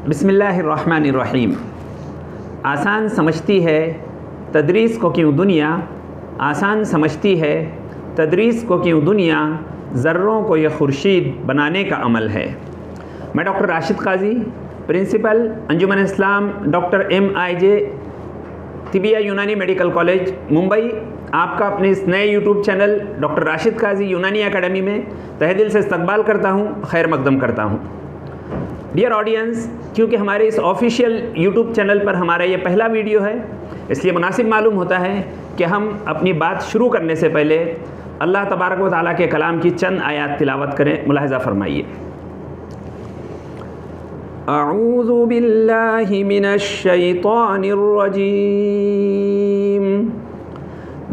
बिस्मिल्लाहिर्रहमानिर्रहीम। आसान समझती है तदरीस को क्यों दुनिया, आसान समझती है तदरीस को क्यों दुनिया, ज़र्रों को यह खुर्शीद बनाने का अमल है। मैं डॉक्टर राशिद काजी, प्रिंसिपल अंजुमन इस्लाम डॉक्टर MIJ तिबिया यूनानी मेडिकल कॉलेज मुंबई, आपका अपने इस नए यूट्यूब चैनल डॉक्टर राशिद काजी यूनानी एकेडमी में तहे दिल से इस्तकबाल करता हूँ, खैर मकदम करता हूँ। डियर ऑडियंस, क्योंकि हमारे इस ऑफिशियल यूट्यूब चैनल पर हमारा ये पहला वीडियो है, इसलिए मुनासिब मालूम होता है कि हम अपनी बात शुरू करने से पहले अल्लाह तबारक व तआला के कलाम की चंद आयात तिलावत करें। मुलाहिज़ा फरमाइए। अऊज़ु बिल्लाहि मिनश शैतानिर रजीम,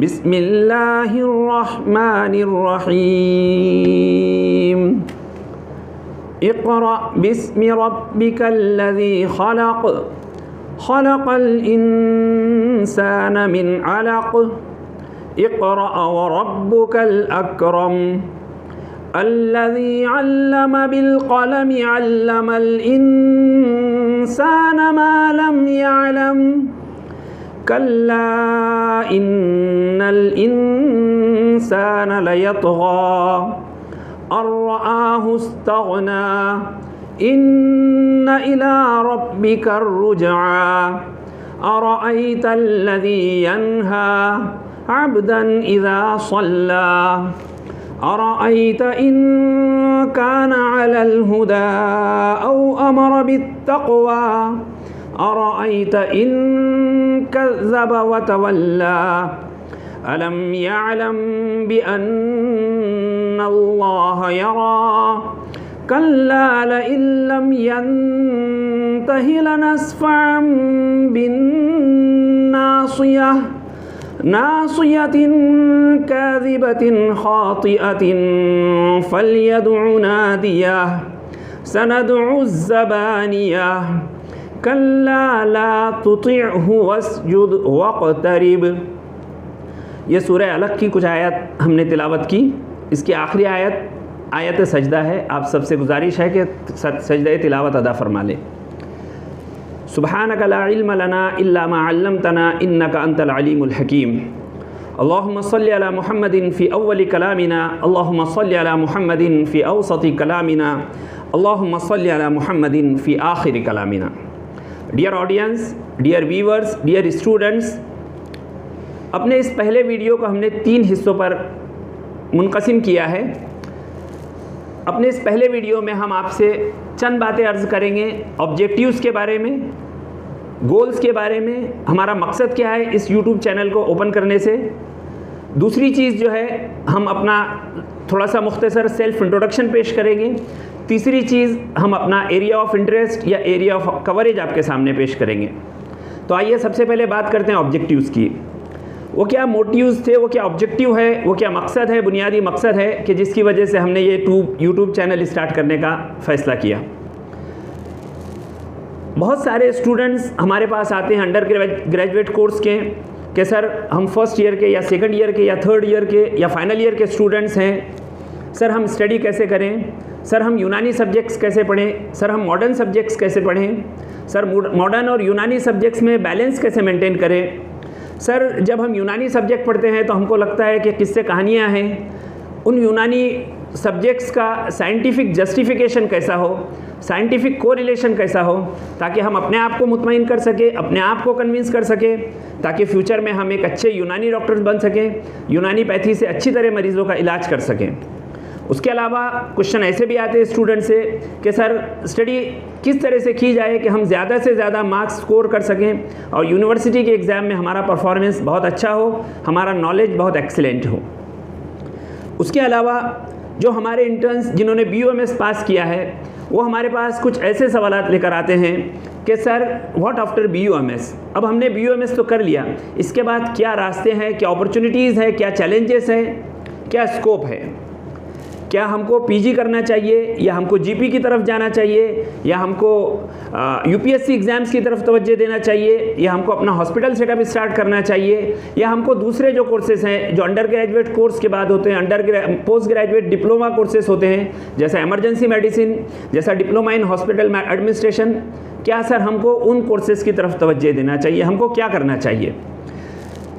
बिस्मिल्लाहिर रहमानिर रहीम। इक़रा बिस्मि रब्बिकल्लज़ी खलक़, खलक़ल इंसान मिन अलक़, इक़रा व रब्बुकल अकरम, अल्लज़ी अल्लम बिल क़लम अल्लमल इंसान मा लम यअलम, कल्ला इन्नल इंसान लयतग़ा अर्रआहु इस्तग़ना, इन्न इला रब्बिकर रुजआ, अरअयतल्लज़ी यन्हा अब्दन इज़ा सल्ला, अरअयत इन कान अलल हुदा औ अमर बित्तक़वा, अरअयत इन कज़्ज़ब व तवल्ला, अलम यअलम बिअन्नल्लाह यरा, कल्ला लइन लम यंतहि लनस्फ़अन बिन्नासियह, नासियतिन काज़िबतिन खातिअतिन फ़ल्यदउ नादियह, सनदउ ज़बानियह, कल्ला ला तुतिअहु वस्जुद वक़्तरिब। ये सूरह अलक़ की कुछ आयत हमने तिलावत की। इसकी आखिरी आयत सजदा है। आप सबसे गुजारिश है कि सजदा तिलावत अदा फरमा लें। सुब्हानक ला इल्म लना इल्ला मा अल्लमतना इन्नका अंतल अलीमुल हकीम। अल्लाहुम्मा सल्लि अला मुहम्मदिन फ़ी अव्वलि कलामिना, अल्लाहुम्मा सल्लि अला मुहम्मदिन फ़ी औसति कलामिना, अल्लाहुम्मा सल्लि अला मुहम्मदिन फ़ी आखिरि कलामिना। Dear audience, dear viewers, dear students, अपने इस पहले वीडियो को हमने 3 हिस्सों पर मुनक़सिम किया है। अपने इस पहले वीडियो में हम आपसे चंद बातें अर्ज़ करेंगे ऑब्जेक्टिव्स के बारे में, गोल्स के बारे में, हमारा मकसद क्या है इस यूट्यूब चैनल को ओपन करने से। दूसरी चीज़ जो है, हम अपना थोड़ा सा मुख्तसर सेल्फ इंट्रोडक्शन पेश करेंगे। तीसरी चीज़, हम अपना एरिया ऑफ इंटरेस्ट या एरिया ऑफ कवरेज आपके सामने पेश करेंगे। तो आइए सबसे पहले बात करते हैं ऑब्जेक्टिव्स की। वो क्या मोटिव्स थे, वो क्या ऑब्जेक्टिव है, वो क्या मकसद है, बुनियादी मकसद है कि जिसकी वजह से हमने ये यूट्यूब चैनल स्टार्ट करने का फ़ैसला किया। बहुत सारे स्टूडेंट्स हमारे पास आते हैं अंडर ग्रेजुएट कोर्स के कि सर हम फर्स्ट ईयर के या सेकंड ईयर के या थर्ड ईयर के या फाइनल ईयर के स्टूडेंट्स हैं। सर हम स्टडी कैसे करें, सर हम यूनानी सब्जेक्ट्स कैसे पढ़ें, सर हम मॉडर्न सब्जेक्ट्स कैसे पढ़ें, सर मॉडर्न और यूनानी सब्जेक्ट्स में बैलेंस कैसे मेंटेन करें। सर जब हम यूनानी सब्जेक्ट पढ़ते हैं तो हमको लगता है कि किससे कहानियाँ हैं, उन यूनानी सब्जेक्ट्स का साइंटिफिक जस्टिफिकेशन कैसा हो, साइंटिफिक कोरिलेशन कैसा हो, ताकि हम अपने आप को मुतमईन कर सकें, अपने आप को कन्विंस कर सकें, ताकि फ्यूचर में हम एक अच्छे यूनानी डॉक्टर्स बन सकें, यूनानी पैथी से अच्छी तरह मरीज़ों का इलाज कर सकें। उसके अलावा क्वेश्चन ऐसे भी आते हैं स्टूडेंट से कि सर स्टडी किस तरह से की जाए कि हम ज़्यादा से ज़्यादा मार्क्स स्कोर कर सकें और यूनिवर्सिटी के एग्ज़ाम में हमारा परफॉर्मेंस बहुत अच्छा हो, हमारा नॉलेज बहुत एक्सीलेंट हो। उसके अलावा जो हमारे इंटर्न्स जिन्होंने BOMS पास किया है, वो हमारे पास कुछ ऐसे सवालात लेकर आते हैं कि सर व्हाट आफ्टर BOMS। अब हमने BOMS तो कर लिया, इसके बाद क्या रास्ते हैं, क्या अपॉर्चुनिटीज़ हैं, क्या चैलेंजेस हैं, क्या स्कोप है। क्या हमको पीजी करना चाहिए या हमको जीपी की तरफ जाना चाहिए या हमको यूपीएससी एग्ज़ाम्स की तरफ तवज्जो देना चाहिए या हमको अपना हॉस्पिटल सेटअप स्टार्ट करना चाहिए या हमको दूसरे जो कोर्सेज हैं जो अंडर ग्रेजुएट कोर्स के बाद होते हैं, पोस्ट ग्रेजुएट डिप्लोमा कोर्सेज होते हैं, जैसा इमरजेंसी मेडिसिन, जैसा डिप्लोमा इन हॉस्पिटल एडमिनिस्ट्रेशन, क्या सर हमको उन कोर्सेज़ की तरफ तवज्जो देना चाहिए, हमको क्या करना चाहिए?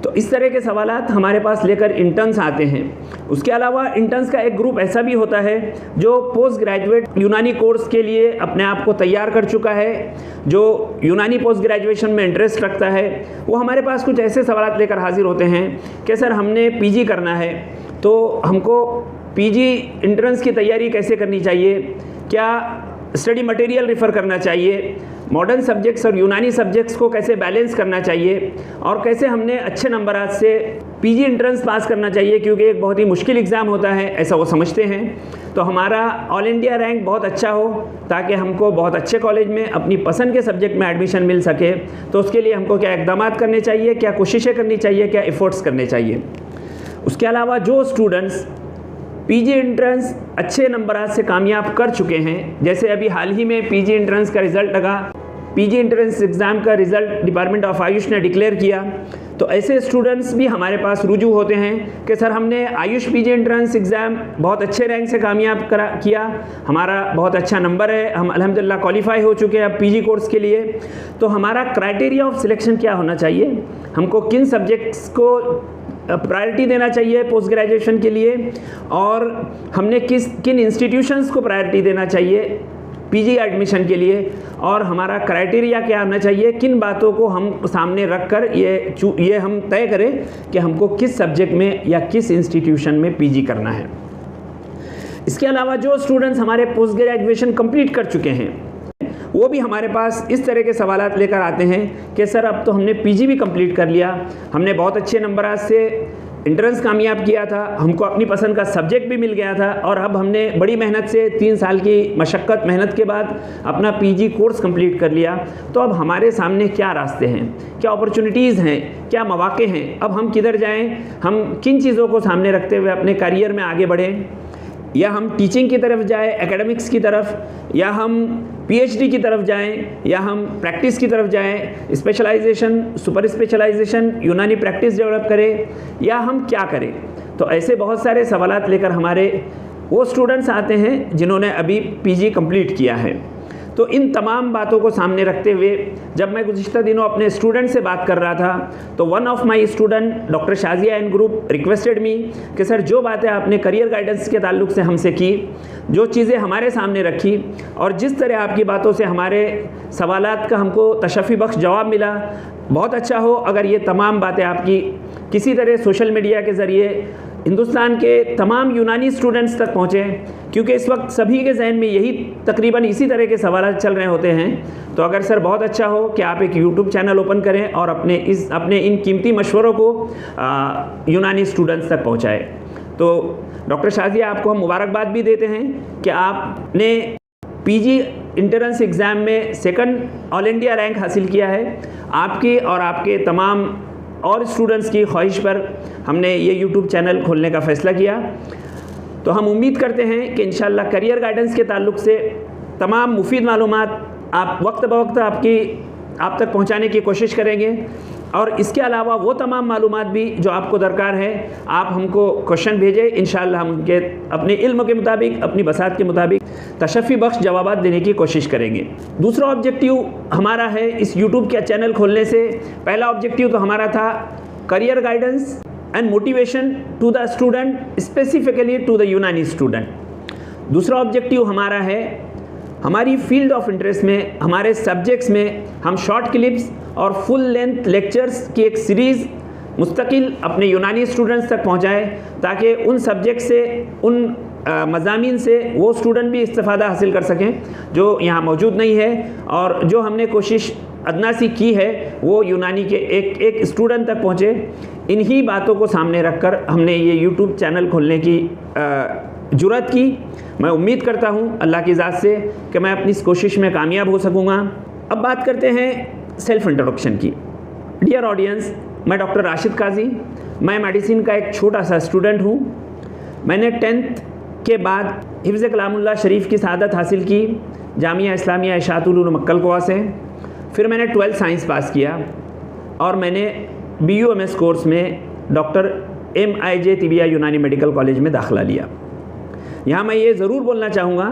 तो इस तरह के सवालात हमारे पास लेकर इंटर्न्स आते हैं। उसके अलावा इंटर्न्स का एक ग्रुप ऐसा भी होता है जो पोस्ट ग्रेजुएट यूनानी कोर्स के लिए अपने आप को तैयार कर चुका है, जो यूनानी पोस्ट ग्रेजुएशन में इंटरेस्ट रखता है। वो हमारे पास कुछ ऐसे सवालात लेकर हाजिर होते हैं कि सर हमने पीजी करना है, तो हमको पीजी एंट्रेंस की तैयारी कैसे करनी चाहिए, क्या स्टडी मटेरियल रेफ़र करना चाहिए, मॉडर्न सब्जेक्ट्स और यूनानी सब्जेक्ट्स को कैसे बैलेंस करना चाहिए और कैसे हमने अच्छे नंबरात से पीजी एंट्रेंस पास करना चाहिए, क्योंकि एक बहुत ही मुश्किल एग्ज़ाम होता है, ऐसा वो समझते हैं। तो हमारा ऑल इंडिया रैंक बहुत अच्छा हो ताकि हमको बहुत अच्छे कॉलेज में अपनी पसंद के सब्जेक्ट में एडमिशन मिल सके। तो उसके लिए हमको क्या इक़दाम करने चाहिए, क्या कोशिशें करनी चाहिए, क्या एफ़र्ट्स करने चाहिए। उसके अलावा जो स्टूडेंट्स पीजी एंट्रेंस अच्छे नंबरात से कामयाब कर चुके हैं, जैसे अभी हाल ही में पीजी एंट्रेंस का रिज़ल्ट लगा, पीजी एंट्रेंस एग्ज़ाम का रिज़ल्ट डिपार्टमेंट ऑफ आयुष ने डिक्लेयर किया, तो ऐसे स्टूडेंट्स भी हमारे पास रुजू होते हैं कि सर हमने आयुष पीजी एंट्रेंस एग्ज़ाम बहुत अच्छे रैंक से कामयाब किया, हमारा बहुत अच्छा नंबर है, हम अल्हम्दुलिल्लाह क्वालिफाई हो चुके हैं अब पीजी कोर्स के लिए। तो हमारा क्राइटेरिया ऑफ सिलेक्शन क्या होना चाहिए, हमको किन सब्जेक्ट्स को प्रायोरिटी देना चाहिए पोस्ट ग्रेजुएशन के लिए, और हमने किन इंस्टीट्यूशंस को प्रायोरिटी देना चाहिए पीजी एडमिशन के लिए, और हमारा क्राइटेरिया क्या होना चाहिए, किन बातों को हम सामने रखकर ये हम तय करें कि हमको किस सब्जेक्ट में या किस इंस्टीट्यूशन में पीजी करना है। इसके अलावा जो स्टूडेंट्स हमारे पोस्ट ग्रेजुएशन कंप्लीट कर चुके हैं वो भी हमारे पास इस तरह के सवालात लेकर आते हैं कि सर अब तो हमने पीजी भी कंप्लीट कर लिया, हमने बहुत अच्छे नंबरात से एंट्रेंस कामयाब किया था, हमको अपनी पसंद का सब्जेक्ट भी मिल गया था, और अब हमने बड़ी मेहनत से 3 साल की मशक्क़त मेहनत के बाद अपना पीजी कोर्स कंप्लीट कर लिया। तो अब हमारे सामने क्या रास्ते हैं, क्या अपॉर्चुनिटीज़ हैं, क्या मौक़े हैं, अब हम किधर जाएं, हम किन चीज़ों को सामने रखते हुए अपने करियर में आगे बढ़ें, या हम टीचिंग की तरफ जाएं, एकेडमिक्स की तरफ, या हम पीएचडी की तरफ जाएं, या हम प्रैक्टिस की तरफ जाएं, स्पेशलाइजेशन, सुपर स्पेशलाइजेशन, यूनानी प्रैक्टिस डेवलप करें, या हम क्या करें। तो ऐसे बहुत सारे सवालात लेकर हमारे वो स्टूडेंट्स आते हैं जिन्होंने अभी पीजी कंप्लीट किया है। तो इन तमाम बातों को सामने रखते हुए जब मैं गुज़िश्ता दिनों अपने स्टूडेंट से बात कर रहा था, तो one of my student doctor Shazia and group requested me कि सर जो बातें आपने करियर गाइडेंस के ताल्लुक से हमसे की, जो चीज़ें हमारे सामने रखी, और जिस तरह आपकी बातों से हमारे सवालात का हमको तशफ़ी बख्श जवाब मिला, बहुत अच्छा हो अगर ये तमाम बातें आपकी किसी तरह सोशल मीडिया के ज़रिए हिंदुस्तान के तमाम यूनानी स्टूडेंट्स तक पहुँचें, क्योंकि इस वक्त सभी के जहन में यही तकरीबन इसी तरह के सवाल चल रहे होते हैं। तो अगर सर बहुत अच्छा हो कि आप एक यूट्यूब चैनल ओपन करें और अपने इन कीमती मशवरों को यूनानी स्टूडेंट्स तक पहुँचाएँ। तो डॉक्टर शाजिया आपको हम मुबारकबाद भी देते हैं कि आपने पीजी एंट्रेंस एग्ज़ाम में 2nd ऑल इंडिया रैंक हासिल किया है। आपकी और आपके तमाम और स्टूडेंट्स की ख्वाहिश पर हमने ये यूट्यूब चैनल खोलने का फ़ैसला किया। तो हम उम्मीद करते हैं कि इंशाअल्लाह करियर गाइडेंस के ताल्लुक से तमाम मुफीद मालूमात आप वक्त ब वक्त आप तक पहुंचाने की कोशिश करेंगे, और इसके अलावा वो तमाम मालूमात भी जो आपको दरकार है आप हमको क्वेश्चन भेजें, इंशाअल्लाह हम उनके अपने इल्म के मुताबिक, अपनी बसात के मुताबिक तशफ़ी बख्श जवाबात देने की कोशिश करेंगे। दूसरा ऑब्जेक्टिव हमारा है इस यूट्यूब के चैनल खोलने से, पहला ऑब्जेक्टिव तो हमारा था career guidance and motivation to the student, specifically to the Unani student. दूसरा ऑब्जेक्टिव हमारा है हमारी फील्ड ऑफ इंटरेस्ट में, हमारे सब्जेक्ट्स में हम शॉर्ट क्लिप्स और फुल लेंथ लेक्चर्स की एक सीरीज़ मुस्तकिल अपने यूनानी स्टूडेंट्स तक पहुँचाएँ, ताकि उन सब्जेक्ट से, उन मज़ामीन से वो स्टूडेंट भी इस्तिफ़ादा हासिल कर सकें जो यहाँ मौजूद नहीं है, और जो हमने कोशिश अदना सी की है वो यूनानी के एक स्टूडेंट तक पहुँचे। इन्हीं बातों को सामने रखकर हमने ये यूट्यूब चैनल खोलने की जुर्रत की। मैं उम्मीद करता हूँ अल्लाह की ज़ात से कि मैं अपनी इस कोशिश में कामयाब हो सकूँगा। अब बात करते हैं सेल्फ़ इंट्रोडक्शन की। डियर ऑडियंस, मैं डॉक्टर राशिद काजी, मैं मेडिसिन का एक छोटा सा स्टूडेंट हूँ। मैंने 10th के बाद हिफ्ज़ कलामुल्लाह शरीफ की सआदत हासिल की जामिया इस्लामिया इशाअतुल उलूम मक्कलकोवा से। फिर मैंने 12th साइंस पास किया और मैंने BUMS कोर्स में डॉक्टर MIJ तिबिया यूनानी मेडिकल कॉलेज में दाखिला लिया। यहाँ मैं ये ज़रूर बोलना चाहूँगा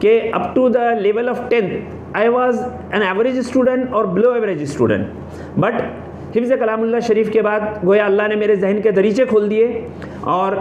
कि up to the level of 10th I was an average student और बिलो एवरेज स्टूडेंट, बट हिफ्ज़ कलामुल्लाह शरीफ के बाद गोया अल्लाह ने मेरे जहन के दरीचे खोल दिए और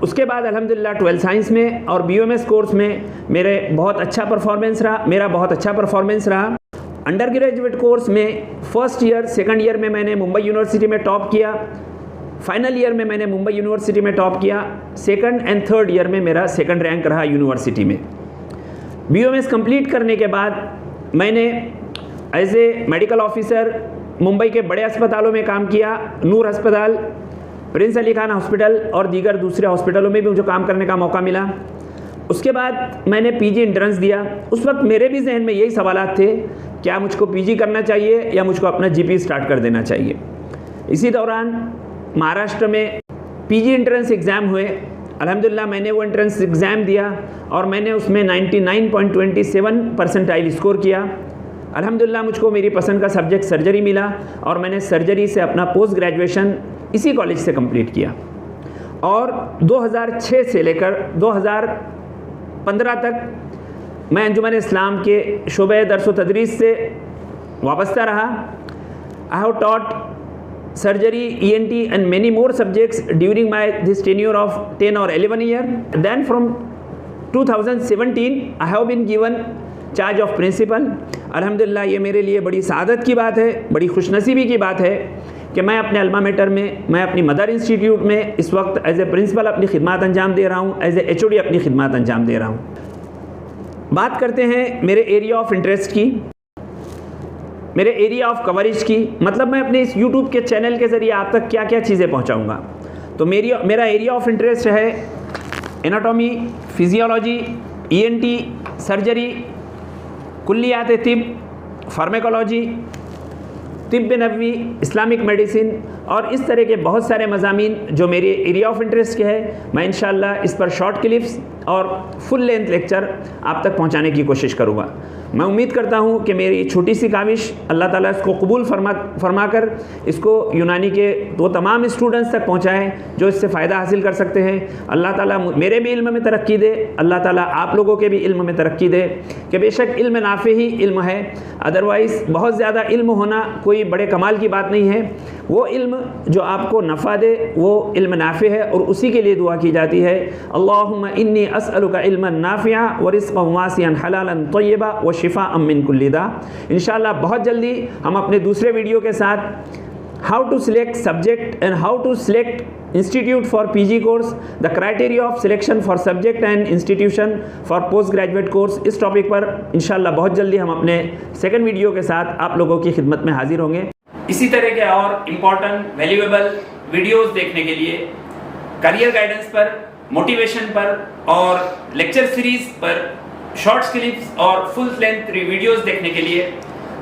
उसके बाद अल्हम्दुलिल्लाह 12th साइंस में और BUMS कोर्स में मेरा बहुत अच्छा परफॉर्मेंस रहा। अंडर ग्रेजुएट कोर्स में फर्स्ट ईयर सेकंड ईयर में मैंने मुंबई यूनिवर्सिटी में टॉप किया, फाइनल ईयर में मैंने मुंबई यूनिवर्सिटी में टॉप किया, सेकंड एंड थर्ड ईयर में मेरा सेकंड रैंक रहा यूनिवर्सिटी में। BUMS कंप्लीट करने के बाद मैंने as a medical officer Mumbai के बड़े अस्पतालों में काम किया, नूर अस्पताल, प्रिंस अली खान हॉस्पिटल और दीगर दूसरे हॉस्पिटलों में भी मुझे काम करने का मौका मिला। उसके बाद मैंने PG एंट्रेंस दिया। उस वक्त मेरे भी जहन में यही सवालात थे, क्या मुझको PG करना चाहिए या मुझको अपना GP स्टार्ट कर देना चाहिए। इसी दौरान महाराष्ट्र में PG एंट्रेंस एग्ज़ाम हुए। अल्हम्दुलिल्लाह मैंने वो एंट्रेंस एग्ज़ाम दिया और मैंने उसमें 99.27 परसेंटाइल स्कोर किया। अल्हम्दुलिल्लाह मुझको मेरी पसंद का सब्जेक्ट सर्जरी मिला और मैंने सर्जरी से अपना पोस्ट ग्रेजुएशन इसी कॉलेज से कंप्लीट किया और 2006 से लेकर 2015 तक मैं अंजुमन इस्लाम के शोबे दर्स व तदरीस से वाबस्ता रहा। I have taught surgery, ENT and many more subjects during this tenure of 10 or 11 years. Then from 2017 I have been given charge of principal. अल्हम्दुलिल्लाह ये मेरे लिए बड़ी सआदत की बात है, बड़ी खुशनसीबी की बात है कि मैं अपने अल्मा मेटर में, मैं अपनी मदर इंस्टीट्यूट में इस वक्त एज ए प्रिंसिपल अपनी खिदमत अंजाम दे रहा हूँ, एज ए HOD अपनी खिदमत अंजाम दे रहा हूँ। बात करते हैं मेरे एरिया ऑफ इंटरेस्ट की, मेरे एरिया ऑफ कवरेज की, मतलब मैं अपने इस YouTube के चैनल के ज़रिए आप तक क्या क्या चीज़ें पहुंचाऊंगा। तो मेरा एरिया ऑफ इंटरेस्ट है एनाटॉमी, फिजियोलॉजी, ENT, सर्जरी, कुल्लियात तिब, फार्मेकोलॉजी, तिब नबवी, इस्लामिक मेडिसिन और इस तरह के बहुत सारे मज़ामीन जो मेरे एरिया ऑफ इंटरेस्ट के हैं। मैं इंशाअल्लाह इस पर शॉर्ट क्लिप्स और फुल लेंथ लेक्चर आप तक पहुंचाने की कोशिश करूँगा। मैं उम्मीद करता हूं कि मेरी छोटी सी काविश अल्लाह ताला इसको कबूल फरमाकर इसको यूनानी के वो तमाम स्टूडेंट्स तक पहुंचाएं जो इससे फ़ायदा हासिल कर सकते हैं। अल्लाह ताला मेरे भी इल्म में तरक्की दे, अल्लाह ताला आप लोगों के भी इल्म में तरक्की दे कि बेशक इल्म नाफ़े ही इल्म है, अदरवाइज़ बहुत ज़्यादा इल्म होना कोई बड़े कमाल की बात नहीं है। वो इल्म जो आपको नफ़ा दे वो इल्म नाफ़े है और उसी के लिए दुआ की जाती है, अल्लाहुम्मा इन्नी अस्अलुका इल्मन नाफ़िया व रिज़्क़न वासिअन हलालन तय्यबा व शिफ़ाअम मिन कुल्लि दा। इंशाअल्लाह बहुत जल्दी हम अपने दूसरे वीडियो के साथ how to select subject and how to select institute for PG course, the criteria of selection for subject and institution for post graduate course, इस टॉपिक पर इंशाअल्लाह बहुत जल्दी हम अपने सेकंड वीडियो के साथ आप लोगों की खिदमत में हाजिर होंगे। इसी तरह के और इम्पॉर्टेंट वैल्यूएबल वीडियोस देखने के लिए करियर गाइडेंस पर, मोटिवेशन पर और लेक्चर सीरीज पर शॉर्ट्स क्लिप्स और फुल लेंथ वीडियोस देखने के लिए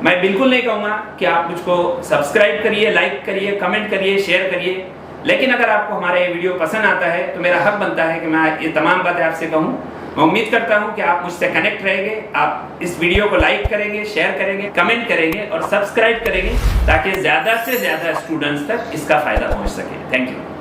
मैं बिल्कुल नहीं कहूँगा कि आप मुझको सब्सक्राइब करिए, लाइक करिए, कमेंट करिए, शेयर करिए, लेकिन अगर आपको हमारा ये वीडियो पसंद आता है तो मेरा हक बनता है कि मैं ये तमाम बातें आपसे कहूँ। मैं उम्मीद करता हूँ कि आप मुझसे कनेक्ट रहेंगे, आप इस वीडियो को लाइक करेंगे, शेयर करेंगे, कमेंट करेंगे और सब्सक्राइब करेंगे ताकि ज़्यादा से ज़्यादा स्टूडेंट्स तक इसका फ़ायदा पहुँच सके। Thank you.